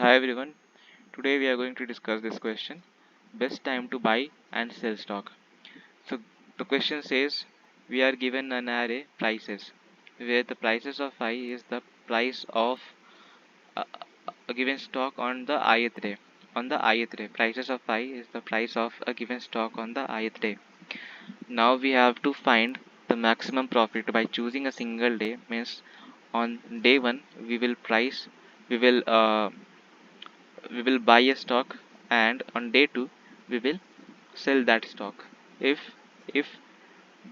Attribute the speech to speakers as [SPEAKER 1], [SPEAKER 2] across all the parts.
[SPEAKER 1] Hi everyone, today we are going to discuss this question, best time to buy and sell stock. So the question says we are given an array prices where the prices of I is the price of a, a given stock on the ith day. On the ith day, prices of I is the price of a given stock on the ith day. Now we have to find the maximum profit by choosing a single day. Means on day 1 we will buy a stock, and on day 2 we will sell that stock. If if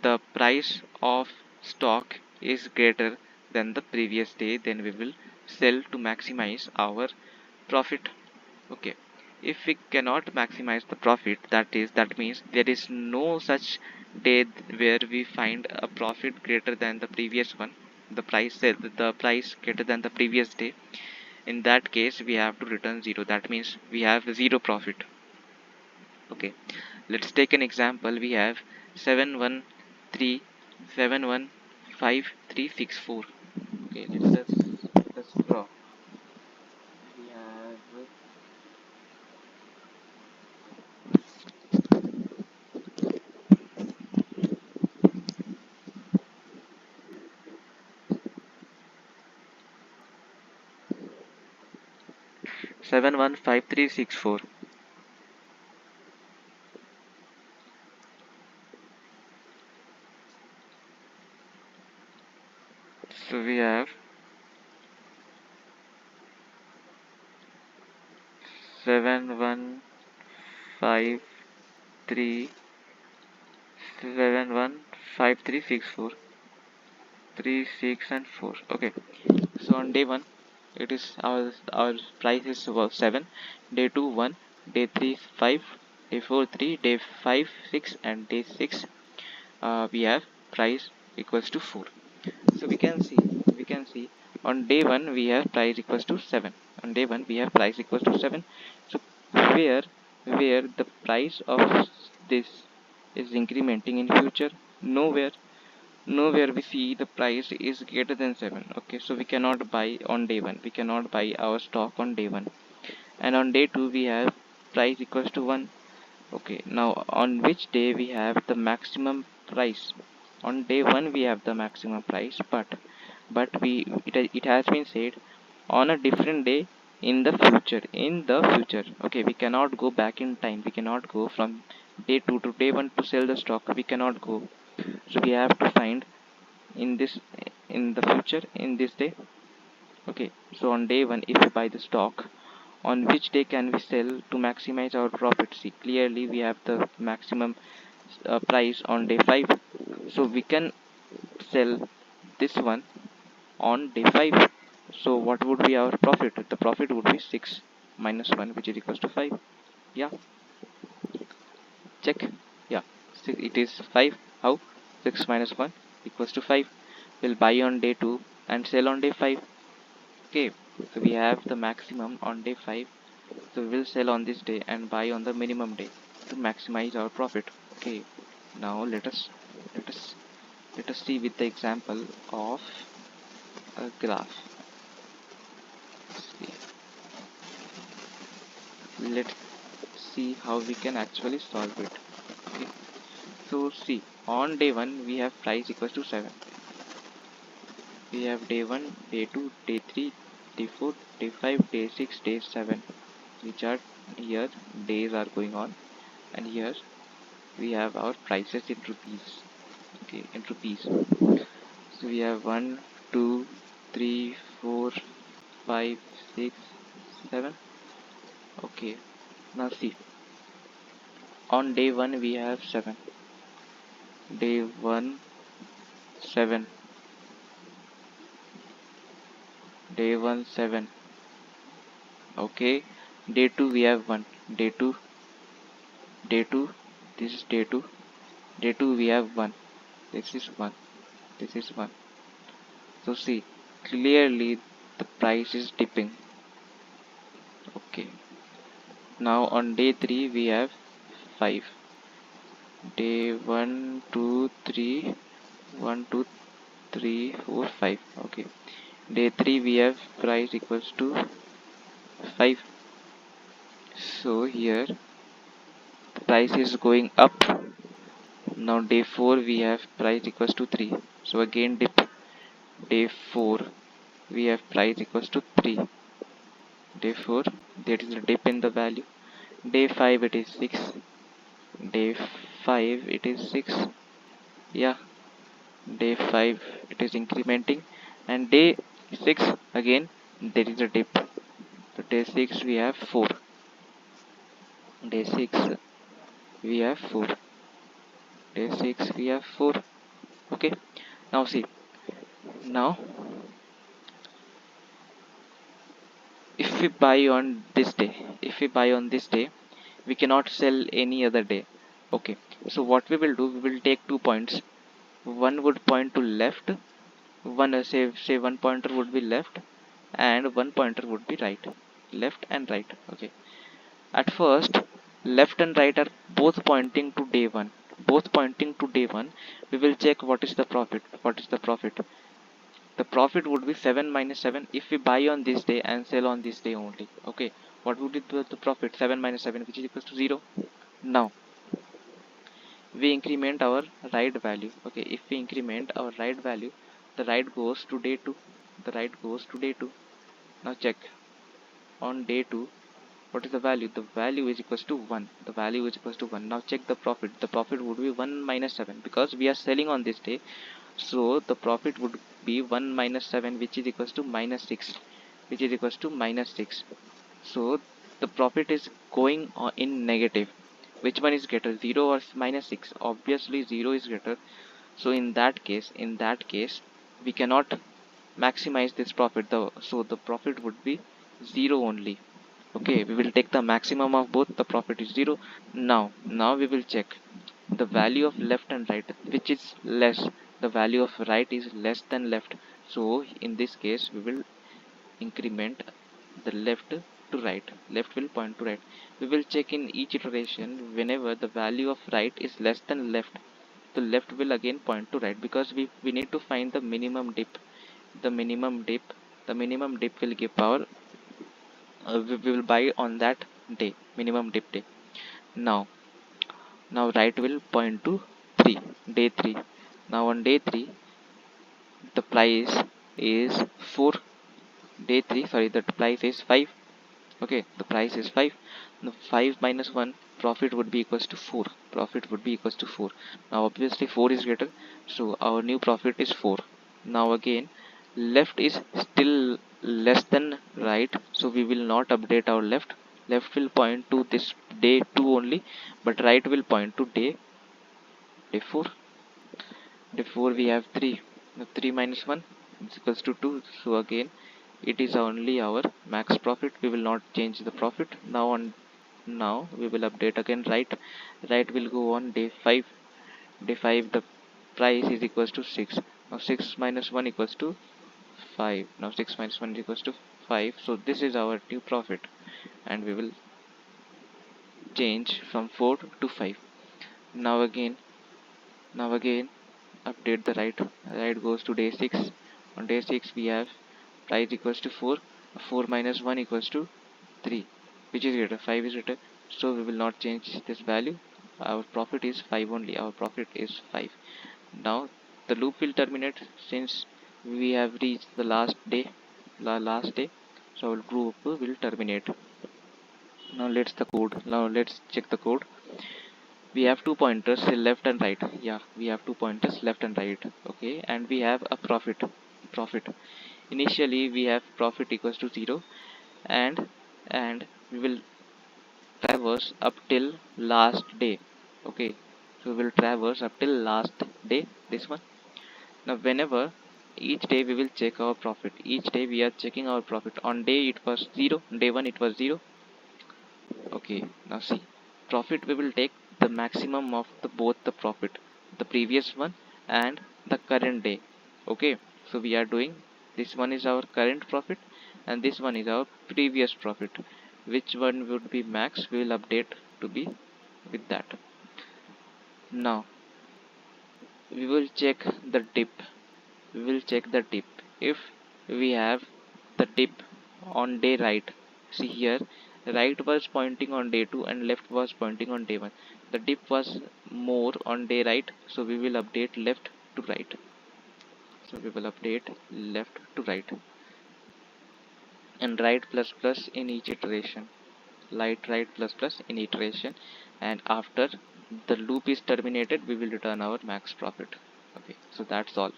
[SPEAKER 1] the price of stock is greater than the previous day, then we will sell to maximize our profit. Okay, if we cannot maximize the profit, that means there is no such day where we find a profit greater than the previous one, the price greater than the previous day. In that case we have to return 0. That means we have 0 profit. Okay, let's take an example. We have 713715364. Okay, let's draw. We have 715364. So we have 7153 3, 6 and 4. Okay, so on day 1 it is our price is about 7, day 2 1, day 3 5, day 4 3, day 5 6 and day 6 we have price equals to 4. So we can see on day 1 we have price equals to 7. On day 1 we have price equals to 7. So where where the price of this is incrementing in future? Nowhere we see the price is greater than 7. Okay, so we cannot buy on day 1, we cannot buy our stock on day 1. And on day 2 we have price equals to 1. Okay, now on which day we have the maximum price? On day 1 we have the maximum price, but it has been said on a different day in the future. Okay, we cannot go back in time, we cannot go from day 2 to day 1 to sell the stock, we cannot go. So we have to find in this in the future, in this day. Okay, so on day 1 if we buy the stock, on which day can we sell to maximize our profit? See, clearly we have the maximum price on day 5, so we can sell this one on day 5. So what would be our profit? The profit would be 6 minus 1, which is equals to 5. Yeah, check. Yeah, it is 5. How? 6 minus 1 equals to 5. We'll buy on day 2 and sell on day 5. Okay, so we have the maximum on day 5, so we will sell on this day and buy on the minimum day to maximize our profit. Okay, now let us let us see with the example of a graph. See, let's see how we can actually solve it. Okay, so see, on day 1 we have price equals to 7. We have day 1, day 2, day 3, day 4, day 5, day 6, day 7, which are here days are going on, and here we have our prices in rupees. Okay, in rupees. So we have 1 2 3 4 5 6 7. Okay, now see, on day 1 we have 7. Day 1 7. Day 1 7. Okay, day 2 we have 1. Day 2 this is day 2. Day 2 we have 1. This is 1. This is 1. So see, clearly the price is dipping. Okay, now on day 3 we have 5. Day 1 2 3, 1 2 3 4 5. Okay, day 3 we have price equals to 5. So here the price is going up. Now day 4 we have price equals to 3. So again dip. Day 4 we have price equals to 3. Day 4 there is a dip in the value. Day 5 it is 6. Day 5 it is 6. Yeah, day 5 it is incrementing, and day 6 again there is a dip. So day 6 we have 4. Day 6 we have 4. Day 6 we have 4. Okay, now see, now if we buy on this day, if we buy on this day, we cannot sell any other day. Okay, so what we will do, we will take 2 points. One would point to left, one say one pointer would be left and one pointer would be right. Left and right. Okay, at first left and right are both pointing to day 1, both pointing to day 1. We will check what is the profit. What is the profit? The profit would be 7 minus 7 if we buy on this day and sell on this day only. Okay, what would be the profit? 7 minus 7, which is equals to 0. Now we increment our right value. Okay, if we increment our right value, the right goes to day 2. The right goes to day 2. Now check on day 2, what is the value? The value is equals to 1. The value is equals to 1. Now check the profit. The profit would be 1 minus 7 because we are selling on this day. So the profit would be 1 minus 7, which is equals to minus 6, which is equals to minus 6. So the profit is going in negative. Which one is greater, 0 or minus 6? Obviously 0 is greater. So in that case we cannot maximize this profit. So the profit would be 0 only. Okay, we will take the maximum of both. The profit is 0. Now we will check the value of left and right, which is less. The value of right is less than left. So in this case we will increment the left to right. Left will point to right. We will check in each iteration. Whenever the value of right is less than left, the left will again point to right, because we need to find the minimum dip. The minimum dip will give power. We will buy on that day, minimum dip day. Now now right will point to 3. Day 3. Now on day 3 the price is 4. Day 3, sorry, the price is 5. Okay, the price is 5. Now 5 minus 1, profit would be equals to 4. Profit would be equals to 4. Now obviously 4 is greater, so our new profit is 4. Now again left is still less than right, so we will not update our left. Left will point to this day 2 only, but right will point to day 4. Day 4 we have 3. Now 3 minus 1 is equals to 2. So again it is only our max profit. We will not change the profit. Now we will update again right. Right will go on day 5. Day 5 the price is equals to 6. Now 6 minus 1 equals to 5. Now 6 minus 1 is equals to 5. So this is our new profit, and we will change from 4 to 5. Now again update the right. Right goes to day 6. On day 6 we have price equals to 4. 4 minus 1 equals to 3, which is greater, 5 is greater. So we will not change this value. Our profit is 5 only. Our profit is 5. Now the loop will terminate since we have reached the last day. So our loop will terminate. Now let's check the code. We have two pointers, left and right. Yeah, we have two pointers, left and right. Okay, and we have a profit. Initially we have profit equals to 0, and we will traverse up till last day. Okay, so we will traverse up till last day, this one. Now whenever each day we will check our profit. Each day we are checking our profit. On day it was 0, day 1 it was 0. Okay, now see, profit we will take the maximum of the both the profit, the previous one and the current day. Okay, so we are doing, this one is our current profit and this one is our previous profit. Which one would be max, we will update to be with that. Now we will check the dip. If we have the dip on day right, See here, right was pointing on day 2 and left was pointing on day 1. The dip was more on day right, so we will update left to right. So we will update left to right and right plus plus in each iteration. Right plus plus in iteration, and after the loop is terminated we will return our max profit. Okay, so that's all.